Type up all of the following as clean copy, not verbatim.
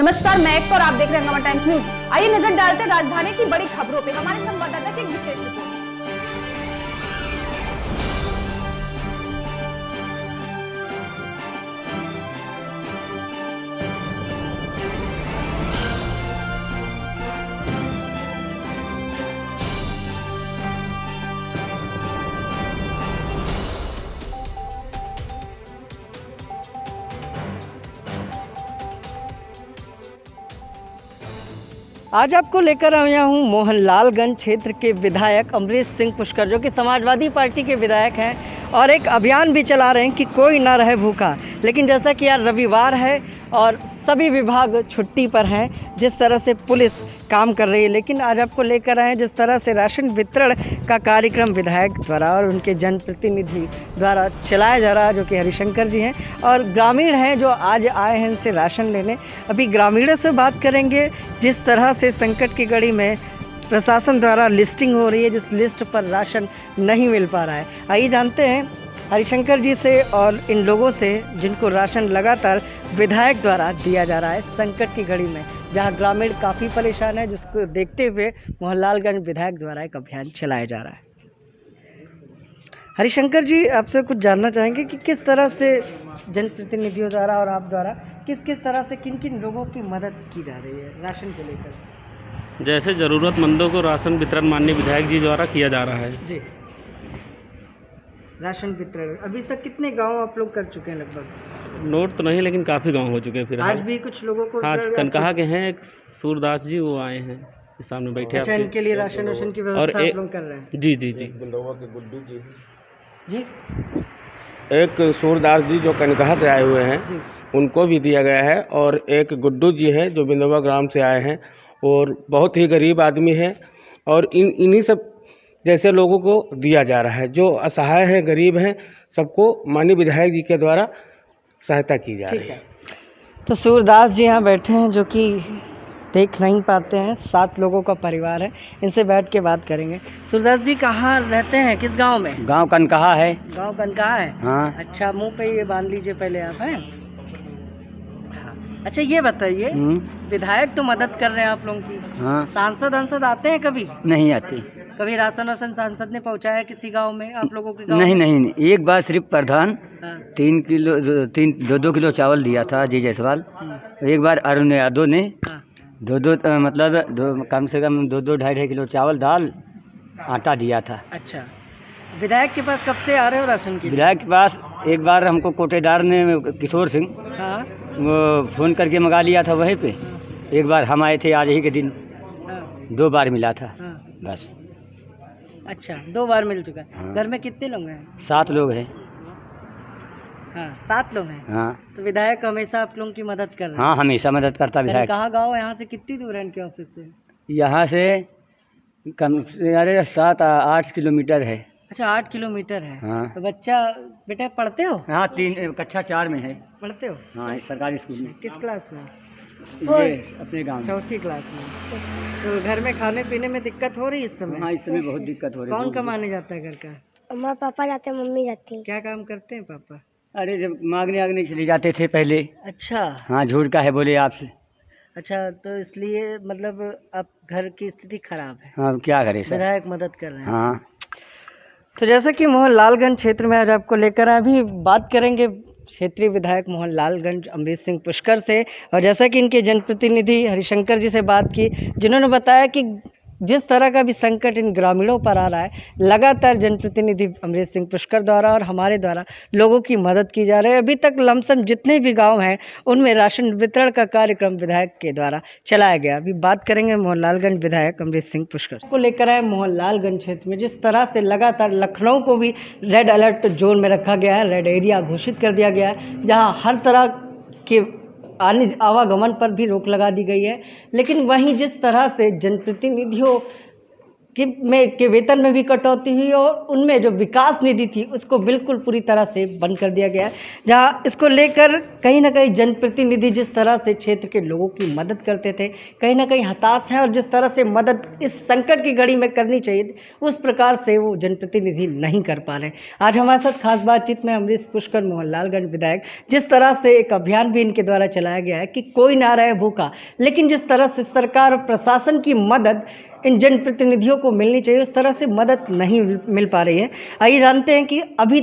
नमस्कार, मैं एक और आप देख रहे हैं नवा टाइम्स न्यूज। आइए नजर डालते हैं राजधानी की बड़ी खबरों पे। हमारे संवाददाता की एक विशेष रिपोर्ट। आज आपको लेकर आया हूँ मोहनलालगंज क्षेत्र के विधायक अमरीश सिंह पुष्कर, जो कि समाजवादी पार्टी के विधायक हैं और एक अभियान भी चला रहे हैं कि कोई ना रहे भूखा। लेकिन जैसा कि यार रविवार है और सभी विभाग छुट्टी पर हैं, जिस तरह से पुलिस काम कर रही है, लेकिन आज आपको लेकर आए हैं जिस तरह से राशन वितरण का कार्यक्रम विधायक द्वारा और उनके जनप्रतिनिधि द्वारा चलाया जा रहा है, जो कि हरिशंकर जी हैं और ग्रामीण हैं जो आज आए हैं इनसे राशन लेने। अभी ग्रामीणों से बात करेंगे जिस तरह से संकट की घड़ी में प्रशासन द्वारा लिस्टिंग हो रही है, जिस लिस्ट पर राशन नहीं मिल पा रहा है। आइए जानते हैं हरिशंकर जी से और इन लोगों से जिनको राशन लगातार विधायक द्वारा दिया जा रहा है संकट की घड़ी में, जहां ग्रामीण काफ़ी परेशान है, जिसको देखते हुए मोहनलालगंज विधायक द्वारा एक अभियान चलाया जा रहा है। हरिशंकर जी, आपसे कुछ जानना चाहेंगे कि किस तरह से जनप्रतिनिधियों द्वारा और आप द्वारा किस किस तरह से किन किन लोगों की मदद की जा रही है राशन को लेकर? जैसे ज़रूरतमंदों को राशन वितरण माननीय विधायक जी द्वारा किया जा रहा है। जी, राशन वितरण अभी तक कितने गांव आप लोग कर चुके हैं? लगभग नोट तो नहीं, लेकिन काफ़ी गांव हो चुके हैं। फिर आज भी कुछ लोगों को आज कनकहा के हैं एक सूरदास जी, वो आए हैं सामने बैठे। अच्छा, इनके लिए राशन वाशन की व्यवस्था आप लोग कर रहे हैं? जी जी जी। बिंदौवा के गुड्डू जी जी, एक सूरदास जी जो कनकहा से आए हुए हैं, जी, उनको भी दिया गया है। और एक गुड्डू जी हैं जो बिंदौवा ग्राम से आए हैं और बहुत ही गरीब आदमी है। और इन्हीं सब जैसे लोगों को दिया जा रहा है, जो असहाय हैं, गरीब हैं, सबको माननीय विधायक जी के द्वारा सहायता की जा रही है। तो सूरदास जी यहाँ बैठे हैं जो कि देख नहीं पाते हैं, 7 लोगों का परिवार है, इनसे बैठ के बात करेंगे। सूरदास जी कहाँ रहते हैं, किस गांव में? गांव कनकहा है। गांव कनकहा है? हाँ। अच्छा, मुंह पे ये बांध लीजिए पहले आप, हैं? हाँ। अच्छा, ये बताइए, विधायक तो मदद कर रहे हैं आप लोगों की, हाँ। सांसद आते हैं कभी? नहीं आती। कभी राशन वासन सांसद ने पहुँचाया किसी गाँव में आप लोगों के गाँव नहीं में? नहीं नहीं, एक बार सिर्फ प्रधान हाँ। 2 किलो चावल दिया था जी जायसवाल। एक बार अरुण यादव ने हाँ। कम से कम 2-2.5 किलो चावल, दाल, आटा दिया था। अच्छा, विधायक के पास कब से आ रहे हो राशन के लिए? विधायक के पास एक बार हमको कोटेदार ने, किशोर सिंह, हाँ, वो फ़ोन करके मंगा लिया था वहीं पे। एक बार हम आए थे आज ही के दिन, हाँ, 2 बार मिला था हाँ। बस। अच्छा, 2 बार मिल चुका है। हाँ। घर में कितने लोग हैं? 7 लोग हैं। हाँ, 7 लोग हैं। हाँ तो विधायक हमेशा आप लोगों की मदद कर रहे हैं? हाँ, हमेशा मदद करता विधायक। कहाँ गाँव यहाँ से कितनी दूर है इनके ऑफिस से? यहाँ से कम से अरे 7-8 किलोमीटर है। अच्छा, 8 किलोमीटर है। हाँ। तो बच्चा, बेटा पढ़ते हो? हाँ, 3 कक्षा 4 में है। पढ़ते हो? हाँ, इस सरकारी स्कूल में। किस क्लास में? ये अपने गांव में। 4थी क्लास में। तो घर में खाने पीने में दिक्कत हो रही है इस समय? हाँ, इस समय बहुत दिक्कत हो रही है। कौन कमाने जाता है घर का? अम्मा पापा जाते हैं, मम्मी जाती है। क्या काम करते हैं पापा? अरे जब मांगने आगने चले जाते थे पहले। अच्छा। हाँ, झूठ का है बोले आपसे। अच्छा, तो इसलिए मतलब अब घर की स्थिति खराब है। हाँ, क्या करे सर। विधायक मदद कर रहे हैं। हाँ। तो जैसा कि मोहनलालगंज क्षेत्र में आज आपको लेकर आए, अभी बात करेंगे क्षेत्रीय विधायक मोहनलालगंज अमरीश सिंह पुष्कर से। और जैसा कि इनके जनप्रतिनिधि हरिशंकर जी से बात की, जिन्होंने बताया कि जिस तरह का भी संकट इन ग्रामीणों पर आ रहा है, लगातार जनप्रतिनिधि अमरीश सिंह पुष्कर द्वारा और हमारे द्वारा लोगों की मदद की जा रही है। अभी तक लमसम जितने भी गांव हैं उनमें राशन वितरण का कार्यक्रम विधायक के द्वारा चलाया गया। अभी बात करेंगे मोहनलालगंज विधायक अमरीश सिंह पुष्कर को लेकर आए। मोहनलालगंज क्षेत्र में जिस तरह से लगातार लखनऊ को भी रेड अलर्ट जोन में रखा गया है, रेड एरिया घोषित कर दिया गया है, जहाँ हर तरह के आवागमन पर भी रोक लगा दी गई है। लेकिन वहीं जिस तरह से जनप्रतिनिधियों के वेतन में भी कटौती हुई और उनमें जो विकास निधि थी उसको बिल्कुल पूरी तरह से बंद कर दिया गया है, जहां इसको लेकर कहीं ना कहीं जनप्रतिनिधि जिस तरह से क्षेत्र के लोगों की मदद करते थे कहीं ना कहीं हताश हैं और जिस तरह से मदद इस संकट की घड़ी में करनी चाहिए थी उस प्रकार से वो जनप्रतिनिधि नहीं कर पा रहे। आज हमारे साथ खास बातचीत में अमरीश पुष्कर मोहनलालगंज विधायक, जिस तरह से एक अभियान भी इनके द्वारा चलाया गया है कि कोई ना रहे भूखा, लेकिन जिस तरह से सरकार और प्रशासन की मदद इन जनप्रतिनिधियों को मिलनी चाहिए उस तरह से मदद नहीं मिल पा रही है। आइए जानते हैं कि अभी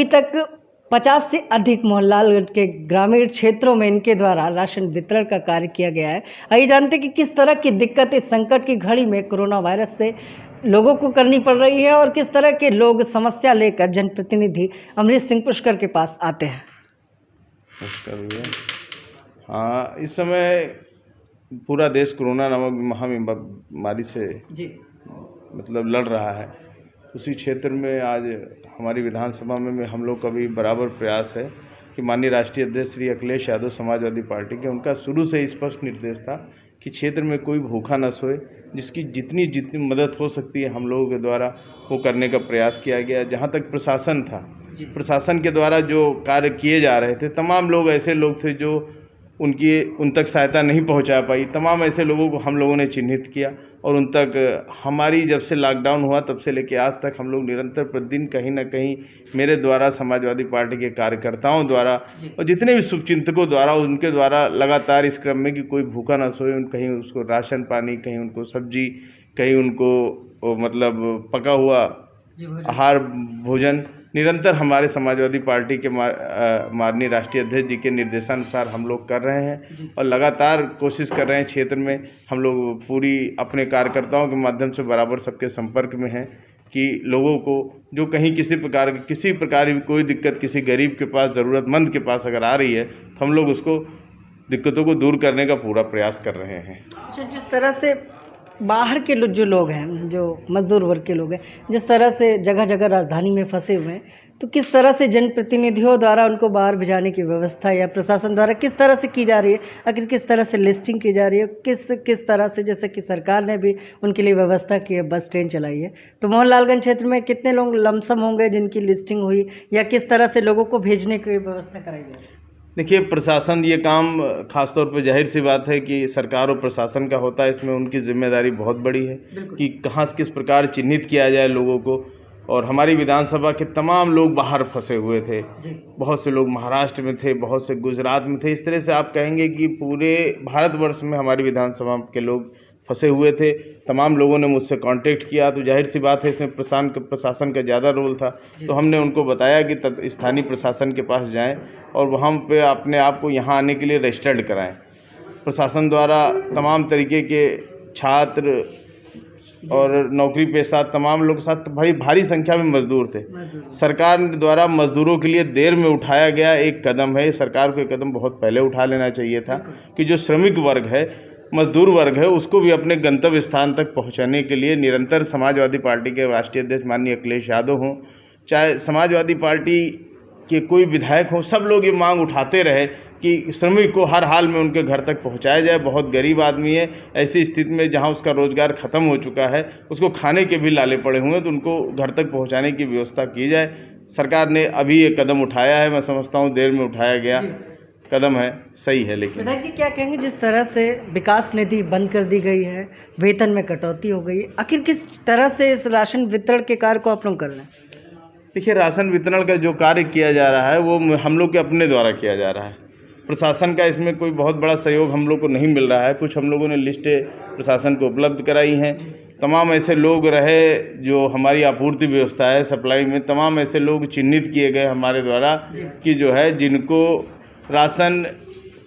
तक 50 से अधिक मोहनलालगंज के ग्रामीण क्षेत्रों में इनके द्वारा राशन वितरण का कार्य किया गया है। आइए जानते हैं कि किस तरह की दिक्कत इस संकट की घड़ी में कोरोना वायरस से लोगों को करनी पड़ रही है और किस तरह के लोग समस्या लेकर जनप्रतिनिधि अमरीश सिंह पुष्कर के पास आते हैं। नमस्कार भैया। हाँ, इस समय पूरा देश कोरोना नामक महामारी से मतलब लड़ रहा है। उसी क्षेत्र में आज हमारी विधानसभा में हम लोग का भी बराबर प्रयास है कि माननीय राष्ट्रीय अध्यक्ष श्री अखिलेश यादव समाजवादी पार्टी के, उनका शुरू से स्पष्ट निर्देश था कि क्षेत्र में कोई भूखा न सोए, जिसकी जितनी मदद हो सकती है हम लोगों के द्वारा वो करने का प्रयास किया गया। जहाँ तक प्रशासन था, प्रशासन के द्वारा जो कार्य किए जा रहे थे, तमाम लोग ऐसे लोग थे जो उन तक सहायता नहीं पहुंचा पाई। तमाम ऐसे लोगों को हम लोगों ने चिन्हित किया और उन तक हमारी जब से लॉकडाउन हुआ तब से लेकर आज तक हम लोग निरंतर प्रतिदिन कहीं ना कहीं मेरे द्वारा, समाजवादी पार्टी के कार्यकर्ताओं द्वारा और जितने भी शुभचिंतकों द्वारा, उनके द्वारा लगातार इस क्रम में कि कोई भूखा ना सोए, कहीं उसको राशन पानी, कहीं उनको सब्जी, कहीं उनको मतलब पका हुआ आहार भोजन, निरंतर हमारे समाजवादी पार्टी के माननीय राष्ट्रीय अध्यक्ष जी के निर्देशानुसार हम लोग कर रहे हैं और लगातार कोशिश कर रहे हैं। क्षेत्र में हम लोग पूरी अपने कार्यकर्ताओं के माध्यम से बराबर सबके संपर्क में हैं कि लोगों को जो कहीं किसी प्रकार की कोई दिक्कत किसी गरीब के पास, ज़रूरतमंद के पास अगर आ रही है तो हम लोग उसको दिक्कतों को दूर करने का पूरा प्रयास कर रहे हैं। अच्छा, जिस तरह से बाहर के जो लोग हैं, जो मजदूर वर्ग के लोग हैं, जिस तरह से जगह जगह राजधानी में फंसे हुए हैं, तो किस तरह से जनप्रतिनिधियों द्वारा उनको बाहर भिजाने की व्यवस्था या प्रशासन द्वारा किस तरह से की जा रही है, आखिर किस तरह से लिस्टिंग की जा रही है, किस तरह से, जैसे कि सरकार ने भी उनके लिए व्यवस्था की है, बस ट्रेन चलाई है, तो मोहनलालगंज क्षेत्र में कितने लोग लमसम होंगे जिनकी लिस्टिंग हुई या किस तरह से लोगों को भेजने की व्यवस्था कराई जाए? देखिए, प्रशासन ये काम खासतौर पर जाहिर सी बात है कि सरकार और प्रशासन का होता है। इसमें उनकी जिम्मेदारी बहुत बड़ी है कि कहाँ से किस प्रकार चिन्हित किया जाए लोगों को। और हमारी विधानसभा के तमाम लोग बाहर फंसे हुए थे, बहुत से लोग महाराष्ट्र में थे, बहुत से गुजरात में थे। इस तरह से आप कहेंगे कि पूरे भारतवर्ष में हमारी विधानसभा के लोग फंसे हुए थे। तमाम लोगों ने मुझसे कांटेक्ट किया, तो जाहिर सी बात है इसमें प्रशासन का ज़्यादा रोल था। तो हमने उनको बताया कि स्थानीय प्रशासन के पास जाएं और वहाँ पे अपने आप को यहाँ आने के लिए रजिस्टर्ड कराएं। प्रशासन द्वारा तमाम तरीके के छात्र और नौकरी पेशा तमाम लोग के साथ बड़ी भारी संख्या में मजदूर थे। सरकार द्वारा मजदूरों के लिए देर में उठाया गया एक कदम है। सरकार को एक कदम बहुत पहले उठा लेना चाहिए था कि जो श्रमिक वर्ग है, मजदूर वर्ग है, उसको भी अपने गंतव्य स्थान तक पहुंचाने के लिए निरंतर समाजवादी पार्टी के राष्ट्रीय अध्यक्ष माननीय अखिलेश यादव हों, चाहे समाजवादी पार्टी के कोई विधायक हों, सब लोग ये मांग उठाते रहे कि श्रमिक को हर हाल में उनके घर तक पहुंचाया जाए। बहुत गरीब आदमी है, ऐसी स्थिति में जहां उसका रोजगार ख़त्म हो चुका है, उसको खाने के भी लाले पड़े हुए हैं, तो उनको घर तक पहुँचाने की व्यवस्था की जाए। सरकार ने अभी ये कदम उठाया है, मैं समझता हूँ देर में उठाया गया कदम है, सही है। लेकिन विधायक जी क्या कहेंगे, जिस तरह से विकास निधि बंद कर दी गई है, वेतन में कटौती हो गई, आखिर किस तरह से इस राशन वितरण के कार्य को आप लोग कर रहे हैं? देखिए, राशन वितरण का जो कार्य किया जा रहा है वो हम लोग के अपने द्वारा किया जा रहा है। प्रशासन का इसमें कोई बहुत बड़ा सहयोग हम लोग को नहीं मिल रहा है। कुछ हम लोगों ने लिस्टें प्रशासन को उपलब्ध कराई हैं। तमाम ऐसे लोग रहे जो हमारी आपूर्ति व्यवस्था है, सप्लाई में तमाम ऐसे लोग चिन्हित किए गए हमारे द्वारा कि जो है जिनको राशन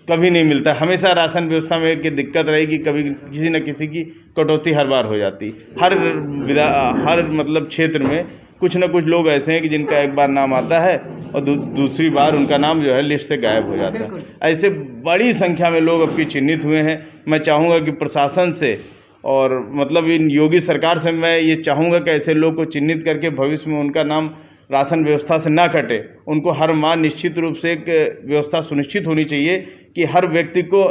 कभी नहीं मिलता। हमेशा राशन व्यवस्था में एक दिक्कत रहेगी, कभी किसी न किसी की कटौती हर बार हो जाती। हर मतलब क्षेत्र में कुछ न कुछ लोग ऐसे हैं कि जिनका एक बार नाम आता है और दूसरी बार उनका नाम जो है लिस्ट से गायब हो जाता है। ऐसे बड़ी संख्या में लोग अब की चिन्हित हुए हैं। मैं चाहूँगा कि प्रशासन से और मतलब इन योगी सरकार से मैं ये चाहूँगा कि ऐसे लोग को चिन्हित करके भविष्य में उनका नाम राशन व्यवस्था से ना कटे। उनको हर माह निश्चित रूप से एक व्यवस्था सुनिश्चित होनी चाहिए कि हर व्यक्ति को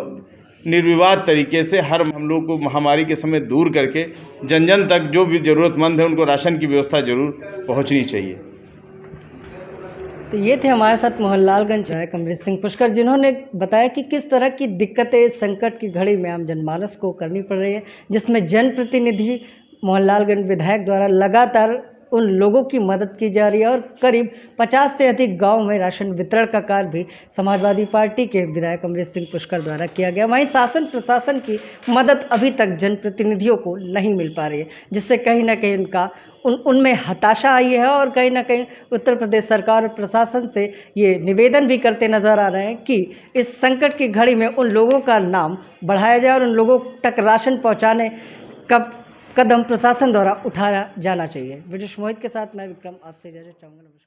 निर्विवाद तरीके से हर हम लोग को महामारी के समय दूर करके जन जन तक जो भी ज़रूरतमंद है उनको राशन की व्यवस्था जरूर पहुंचनी चाहिए। तो ये थे हमारे साथ मोहनलालगंज विधायक अमृत सिंह पुष्कर, जिन्होंने बताया कि किस तरह की दिक्कतें संकट की घड़ी में आम जनमानस को करनी पड़ रही है, जिसमें जनप्रतिनिधि मोहनलालगंज विधायक द्वारा लगातार उन लोगों की मदद की जा रही है और करीब 50 से अधिक गांव में राशन वितरण का कार्य भी समाजवादी पार्टी के विधायक अमृत सिंह पुष्कर द्वारा किया गया। वहीं शासन प्रशासन की मदद अभी तक जनप्रतिनिधियों को नहीं मिल पा रही है, जिससे कहीं ना कहीं उनमें हताशा आई है और कहीं ना कहीं उत्तर प्रदेश सरकार और प्रशासन से ये निवेदन भी करते नज़र आ रहे हैं कि इस संकट की घड़ी में उन लोगों का नाम बढ़ाया जाए और उन लोगों तक राशन पहुँचाने का कदम प्रशासन द्वारा उठाया जाना चाहिए। विजय मोहित के साथ मैं विक्रम, आपसे इजाज़त चाहूँगा।